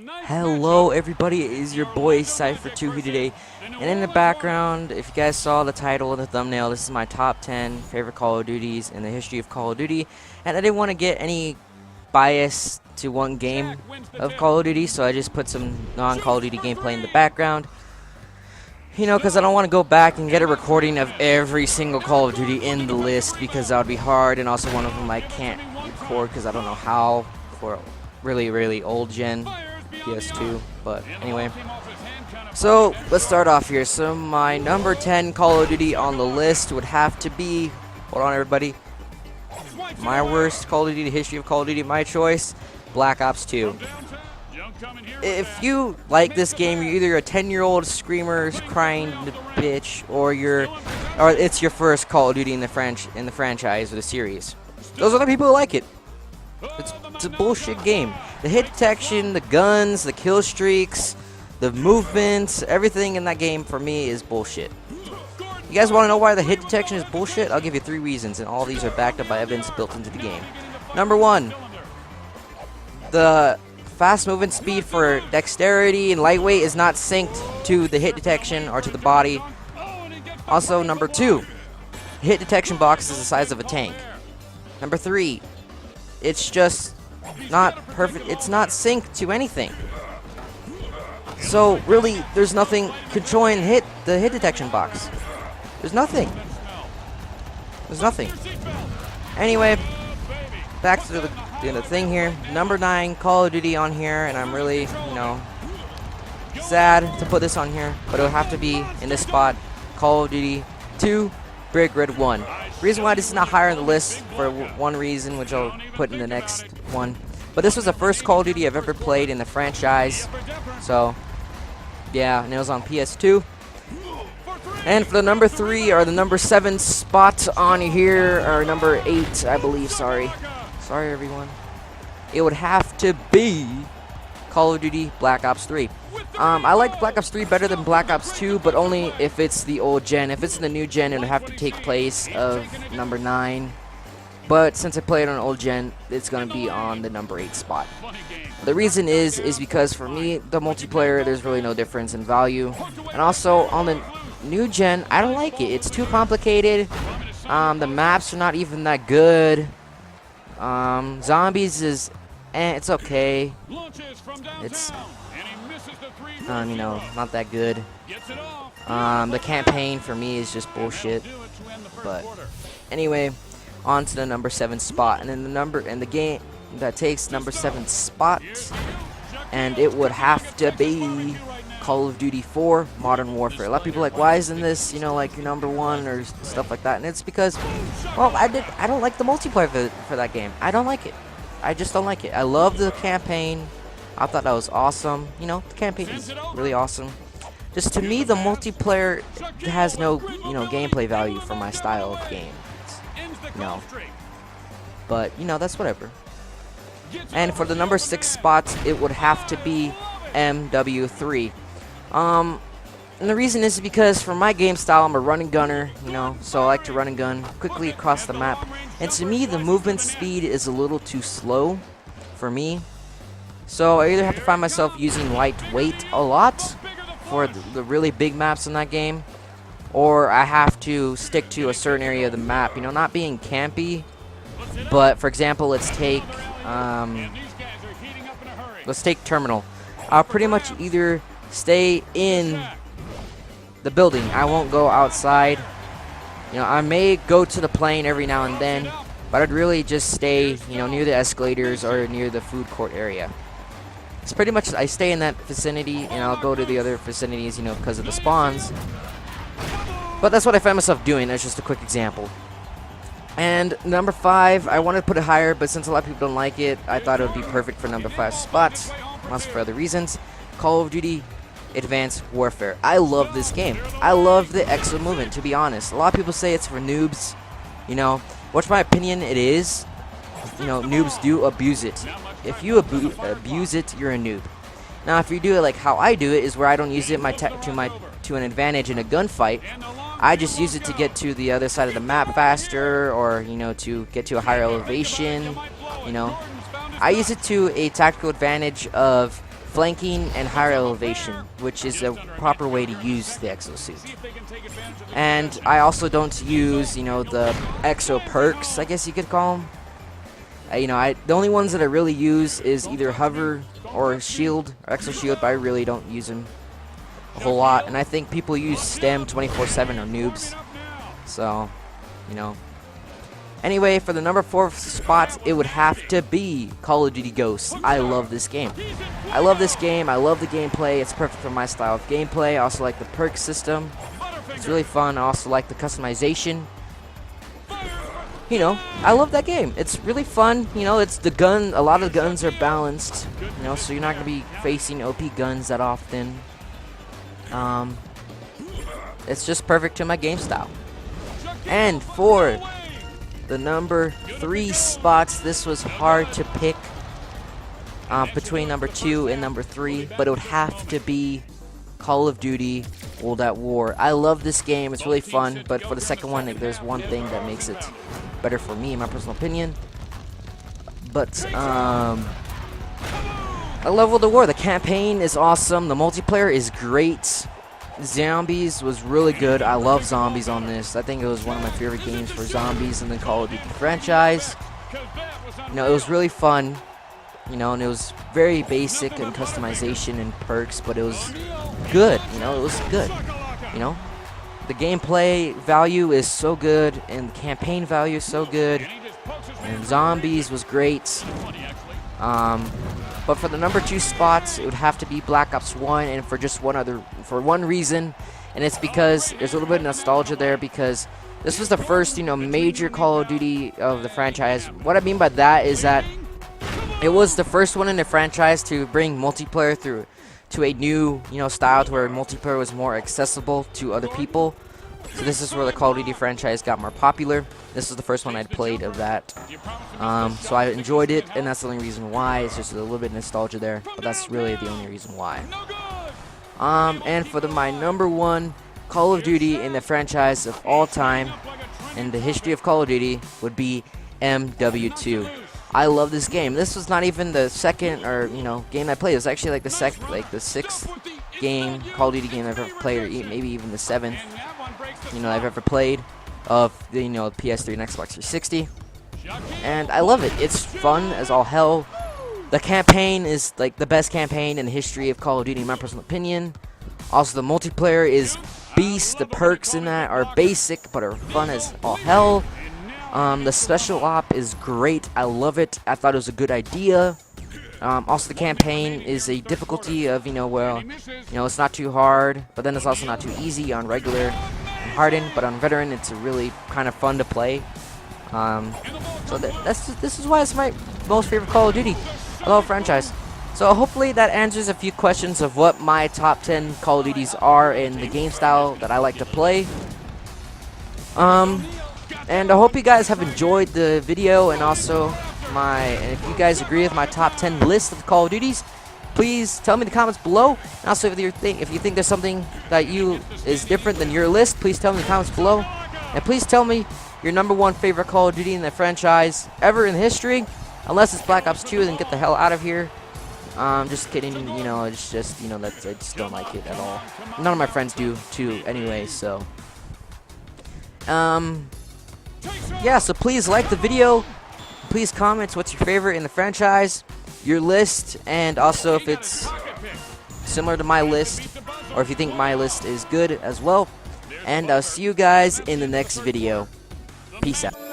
Hello everybody, it is your boy Cypher2 here today, and in the background, if you guys saw the title and the thumbnail, this is my top 10 favorite Call of Duties in the history of Call of Duty, and I didn't want to get any bias to one game of Call of Duty, so I just put some non-Call of Duty gameplay in the background, you know, because I don't want to go back and get a recording of every single Call of Duty in the list, because that would be hard, and also one of them I can't record because I don't know how for really old gen PS2, but anyway. So let's start off here. So my number 10 Call of Duty on the list would have to be, hold on everybody, my worst Call of Duty, history of Call of Duty, my choice, Black Ops 2. If you like this game, you're either a 10-year-old screamer crying bitch, or it's your first Call of Duty in the franchise or the series. Those are the people who like it. It's a bullshit game. The hit detection, the guns, the kill streaks, the movements, everything in that game for me is bullshit. You guys want to know why the hit detection is bullshit? I'll give you 3 reasons, and all these are backed up by evidence built into the game. Number 1, the fast movement speed for dexterity and lightweight is not synced to the hit detection or to the body. Also, number 2, the hit detection box is the size of a tank. Number 3, it's just not perfect. It's not synced to anything. So really, there's nothing controlling the hit detection box. There's nothing. There's nothing. Anyway, back to the thing here. Number 9, Call of Duty on here, and I'm really, sad to put this on here, but it'll have to be in this spot. Call of Duty 2, Brig Red 1. Reason why this is not higher on the list for one reason, which I'll put in the next one. But this was the first Call of Duty I've ever played in the franchise. So, yeah, and it was on PS2. And for the number 3 or the number 7 spot on here, or number 8, I believe, sorry everyone. It would have to be Call of Duty Black Ops 3. I like Black Ops 3 better than Black Ops 2, but only if it's the old gen. If it's the new gen, it would have to take place of number 9. But since I played on old gen, it's going to be on the number 8 spot. The reason is because for me, the multiplayer, there's really no difference in value. And also, on the new gen, I don't like it. It's too complicated. The maps are not even that good. Zombies is, it's okay. It's not that good. The campaign for me is just bullshit. But anyway, on to the number 7 spot, and then the game that takes number 7 spot, and it would have to be Call of Duty 4 Modern Warfare. A lot of people are like, why isn't this, like your number 1 or stuff like that? And it's because, well, I don't like the multiplayer for that game. I don't like it. I just don't like it. I love the campaign. I thought that was awesome. The campaign is really awesome. Just to me, the multiplayer has no, gameplay value for my style of game. But, that's whatever. And for the number 6 spot, it would have to be MW3. And the reason is because for my game style, I'm a run and gunner, so I like to run and gun quickly across the map. And to me, the movement speed is a little too slow for me. So I either have to find myself using lightweight a lot for the really big maps in that game, or I have to stick to a certain area of the map, not being campy. But for example, let's take Terminal. I'll pretty much either stay in the building. I won't go outside. I may go to the plane every now and then, but I'd really just stay, near the escalators or near the food court area. It's pretty much, I stay in that vicinity, and I'll go to the other vicinities, because of the spawns. But that's what I find myself doing. That's just a quick example. And number 5, I wanted to put it higher, but since a lot of people don't like it, I thought it would be perfect for number 5 spots. Also for other reasons. Call of Duty Advanced Warfare. I love this game. I love the exo movement, to be honest. A lot of people say it's for noobs. What's my opinion? It is. Noobs do abuse it. If you abuse it, you're a noob. Now, if you do it like how I do it, is where I don't use it to an advantage in a gunfight. I just use it to get to the other side of the map faster, or to get to a higher elevation. I use it to a tactical advantage of flanking and higher elevation, which is a proper way to use the exosuit. And I also don't use, you know, the exo perks, I guess you could call them. The only ones that I really use is either hover or shield, or exo shield, but I really don't use them a whole lot. And I think people use stem 24/7 or noobs. So, you know. Anyway, for the number 4 spot, it would have to be Call of Duty Ghosts. I love this game. I love this game. I love the gameplay. It's perfect for my style of gameplay. I also like the perk system. It's really fun. I also like the customization. You know, I love that game. It's really fun. You know, it's the gun. A lot of the guns are balanced. You know, so you're not going to be facing OP guns that often. It's just perfect to my game style. And for the number 3 spots, this was hard to pick between number 2 and number 3, but it would have to be Call of Duty World at War. I love this game. It's really fun, but for the second one, there's one thing that makes it better for me, in my personal opinion. But I love World at War. The campaign is awesome. The multiplayer is great. Zombies was really good. I love zombies on this. I think it was one of my favorite games for zombies in the Call of Duty franchise. You know, it was really fun. You know, and it was very basic in customization and perks, but it was good. You know, it was good. You know, the gameplay value is so good, and the campaign value is so good, and zombies was great. But for the number 2 spots, it would have to be Black Ops 1, and for one reason, and it's because there's a little bit of nostalgia there, because this was the first, you know, major Call of Duty of the franchise. What I mean by that is that it was the first one in the franchise to bring multiplayer through to a new, you know, style to where multiplayer was more accessible to other people. So this is where the Call of Duty franchise got more popular. This is the first one I'd played of that. So I enjoyed it, and that's the only reason why. It's just a little bit of nostalgia there, but that's really the only reason why. And for my number 1 Call of Duty in the franchise of all time, in the history of Call of Duty, would be MW2. I love this game. This was not even the second game I played. It was actually like the 6th game, Call of Duty game I've ever played, or maybe even the 7th, I've ever played of the, PS3 and Xbox 360. And I love it. It's fun as all hell. The campaign is like the best campaign in the history of Call of Duty, in my personal opinion. Also, the multiplayer is beast. The perks in that are basic but are fun as all hell. The special op is great. I love it. I thought it was a good idea. Also, the campaign is a difficulty of, it's not too hard, but then it's also not too easy on regular and hardened, but on veteran, it's really kind of fun to play. So this is why it's my most favorite Call of Duty franchise. So hopefully that answers a few questions of what my top 10 Call of Duties are in the game style that I like to play. And I hope you guys have enjoyed the video, and also and if you guys agree with my top 10 list of Call of Duties, please tell me in the comments below. And also, if you think there's something that is different than your list, please tell me in the comments below. And please tell me your number 1 favorite Call of Duty in the franchise ever in history, unless it's Black Ops 2. Then get the hell out of here. Just kidding. It's just I just don't like it at all. None of my friends do too, anyway. So yeah. So please like the video. Please comment what's your favorite in the franchise, your list, and also if it's similar to my list, or if you think my list is good as well. And I'll see you guys in the next video. Peace out.